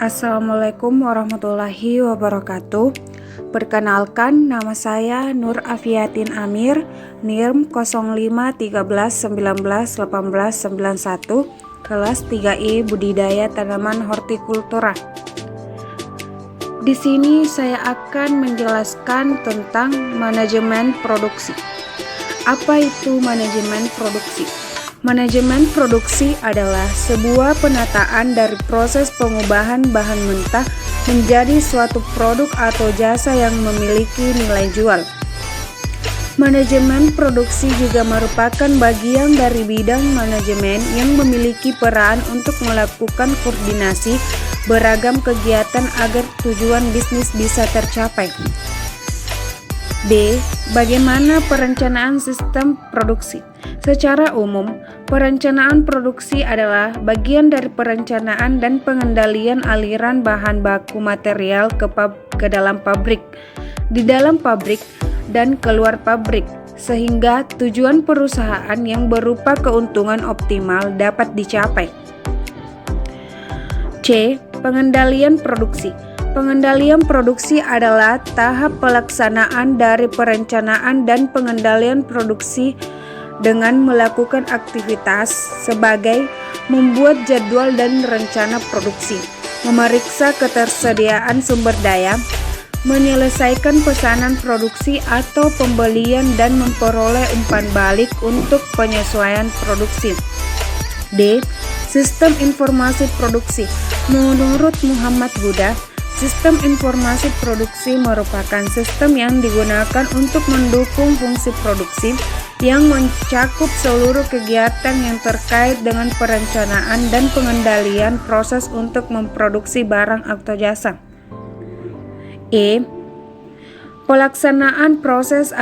Assalamualaikum warahmatullahi wabarakatuh. Perkenalkan, nama saya Nur Afiatin Amir, NIM 0513191891, kelas 3I Budidaya Tanaman Hortikultura. Di sini saya akan menjelaskan tentang manajemen produksi. Apa itu manajemen produksi? Manajemen produksi adalah sebuah penataan dari proses pengubahan bahan mentah menjadi suatu produk atau jasa yang memiliki nilai jual. Manajemen produksi juga merupakan bagian dari bidang manajemen yang memiliki peran untuk melakukan koordinasi beragam kegiatan agar tujuan bisnis bisa tercapai. B. Bagaimana perencanaan sistem produksi? Secara umum, perencanaan produksi adalah bagian dari perencanaan dan pengendalian aliran bahan baku material ke dalam pabrik, di dalam pabrik, dan keluar pabrik, sehingga tujuan perusahaan yang berupa keuntungan optimal dapat dicapai. C. Pengendalian produksi. Pengendalian produksi adalah tahap pelaksanaan dari perencanaan dan pengendalian produksi dengan melakukan aktivitas sebagai membuat jadwal dan rencana produksi, memeriksa ketersediaan sumber daya, menyelesaikan pesanan produksi atau pembelian dan memperoleh umpan balik untuk penyesuaian produksi. D. Sistem informasi produksi. Menurut Muhammad Buddha, sistem informasi produksi merupakan sistem yang digunakan untuk mendukung fungsi produksi yang mencakup seluruh kegiatan yang terkait dengan perencanaan dan pengendalian proses untuk memproduksi barang atau jasa. E. Pelaksanaan proses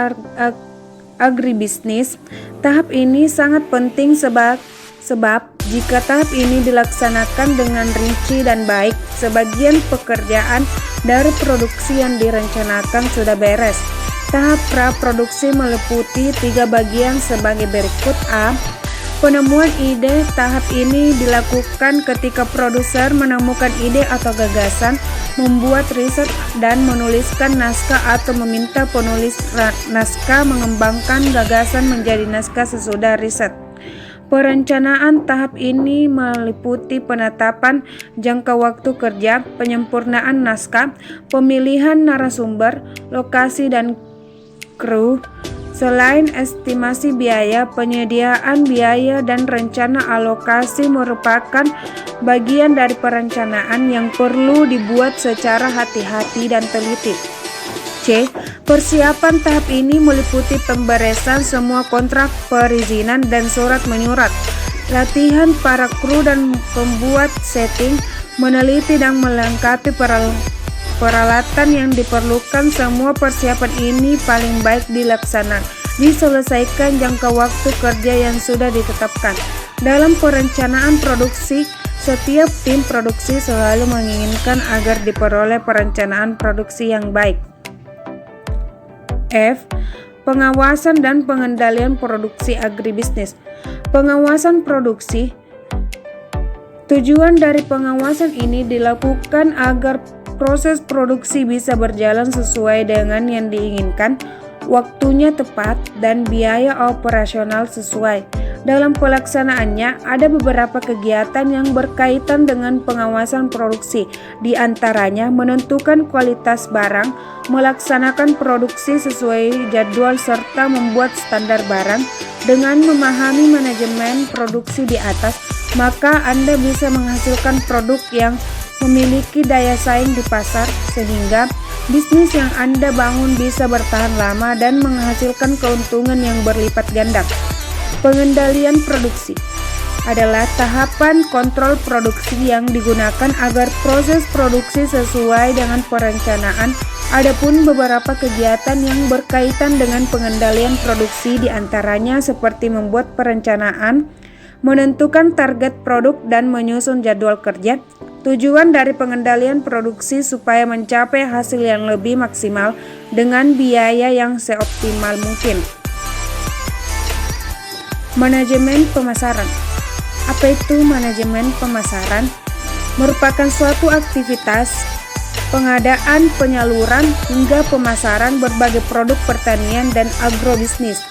agribisnis. Tahap ini sangat penting sebab jika tahap ini dilaksanakan dengan rinci dan baik, sebagian pekerjaan dari produksi yang direncanakan sudah beres. Tahap praproduksi meliputi 3 bagian sebagai berikut. A. Penemuan ide. Tahap ini dilakukan ketika produser menemukan ide atau gagasan, membuat riset dan menuliskan naskah atau meminta penulis naskah mengembangkan gagasan menjadi naskah sesudah riset. Perencanaan tahap ini meliputi penetapan jangka waktu kerja, penyempurnaan naskah, pemilihan narasumber, lokasi dan kru. Selain estimasi biaya, penyediaan biaya dan rencana alokasi merupakan bagian dari perencanaan yang perlu dibuat secara hati-hati dan teliti. C. Persiapan tahap ini meliputi pemberesan semua kontrak perizinan dan surat menyurat, latihan para kru dan pembuat setting, meneliti dan melengkapi peralatan yang diperlukan. Semua persiapan ini paling baik diselesaikan jangka waktu kerja yang sudah ditetapkan. Dalam perencanaan produksi, setiap tim produksi selalu menginginkan agar diperoleh perencanaan produksi yang baik. F. Pengawasan dan pengendalian produksi agribisnis. Pengawasan produksi. Tujuan dari pengawasan ini dilakukan agar proses produksi bisa berjalan sesuai dengan yang diinginkan, waktunya tepat, dan biaya operasional sesuai. Dalam pelaksanaannya, ada beberapa kegiatan yang berkaitan dengan pengawasan produksi, di antaranya menentukan kualitas barang, melaksanakan produksi sesuai jadwal, serta membuat standar barang. Dengan memahami manajemen produksi di atas, maka Anda bisa menghasilkan produk yang memiliki daya saing di pasar, sehingga bisnis yang Anda bangun bisa bertahan lama dan menghasilkan keuntungan yang berlipat ganda. Pengendalian produksi adalah tahapan kontrol produksi yang digunakan agar proses produksi sesuai dengan perencanaan. Adapun beberapa kegiatan yang berkaitan dengan pengendalian produksi diantaranya seperti membuat perencanaan, menentukan target produk, dan menyusun jadwal kerja. Tujuan dari pengendalian produksi supaya mencapai hasil yang lebih maksimal dengan biaya yang seoptimal mungkin. Manajemen pemasaran. Apa itu manajemen pemasaran? merupakan suatu aktivitas pengadaan, penyaluran, hingga pemasaran berbagai produk pertanian dan agrobisnis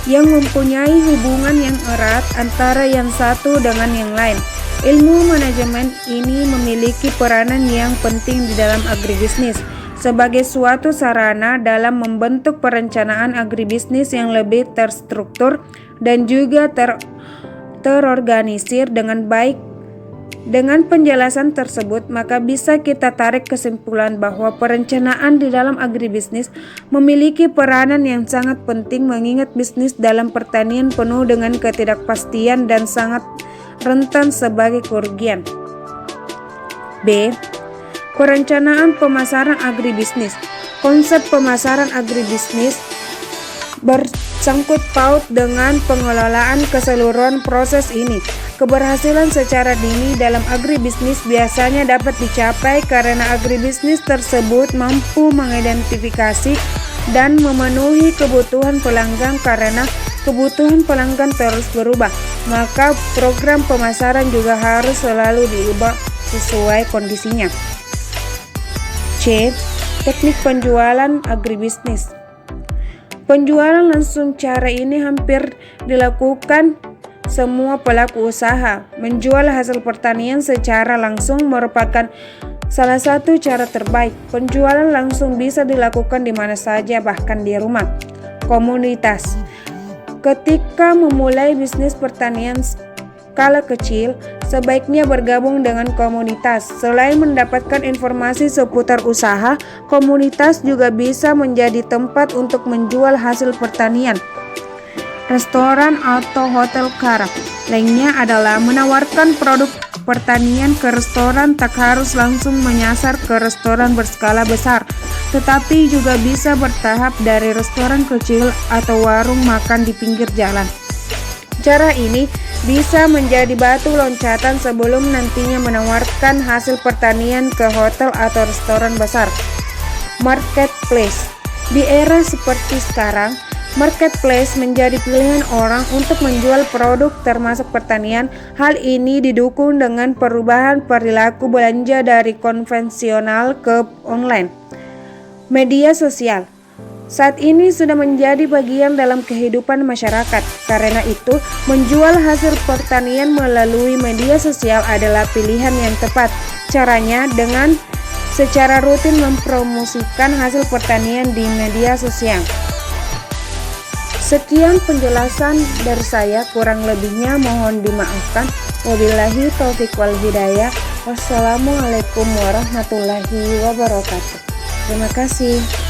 yang mempunyai hubungan yang erat antara yang satu dengan yang lain. Ilmu manajemen ini memiliki peranan yang penting di dalam agribisnis sebagai suatu sarana dalam membentuk perencanaan agribisnis yang lebih terstruktur dan juga terorganisir dengan baik. Dengan penjelasan tersebut, maka bisa kita tarik kesimpulan bahwa perencanaan di dalam agribisnis memiliki peranan yang sangat penting, mengingat bisnis dalam pertanian penuh dengan ketidakpastian dan sangat rentan sebagai kerugian. B. Perencanaan pemasaran agribisnis. Konsep pemasaran agribisnis bersangkut paut dengan pengelolaan keseluruhan proses ini. Keberhasilan secara dini dalam agribisnis biasanya dapat dicapai karena agribisnis tersebut mampu mengidentifikasi dan memenuhi kebutuhan pelanggan. Karena kebutuhan pelanggan terus berubah, maka program pemasaran juga harus selalu diubah sesuai kondisinya. C. Teknik penjualan agribisnis. Penjualan langsung, cara ini hampir dilakukan semua pelaku usaha. Menjual hasil pertanian secara langsung merupakan salah satu cara terbaik. Penjualan langsung bisa dilakukan di mana saja, bahkan di rumah. Komunitas. Ketika memulai bisnis pertanian skala kecil, sebaiknya bergabung dengan komunitas. Selain mendapatkan informasi seputar usaha, komunitas juga bisa menjadi tempat untuk menjual hasil pertanian. Restoran atau hotel karak lainnya adalah menawarkan produk pertanian ke restoran. Tak harus langsung menyasar ke restoran berskala besar, tetapi juga bisa bertahap dari restoran kecil atau warung makan di pinggir jalan. Cara ini bisa menjadi batu loncatan sebelum nantinya menawarkan hasil pertanian ke hotel atau restoran besar. Marketplace. Di era seperti sekarang, marketplace menjadi pilihan orang untuk menjual produk termasuk pertanian. Hal ini didukung dengan perubahan perilaku belanja dari konvensional ke online. Media sosial saat ini sudah menjadi bagian dalam kehidupan masyarakat. Karena itu, menjual hasil pertanian melalui media sosial adalah pilihan yang tepat. Caranya dengan secara rutin mempromosikan hasil pertanian di media sosial. Sekian penjelasan dari saya, kurang lebihnya mohon dimaafkan. Wabillahi taufiq wal hidayah. Wassalamualaikum warahmatullahi wabarakatuh. Terima kasih.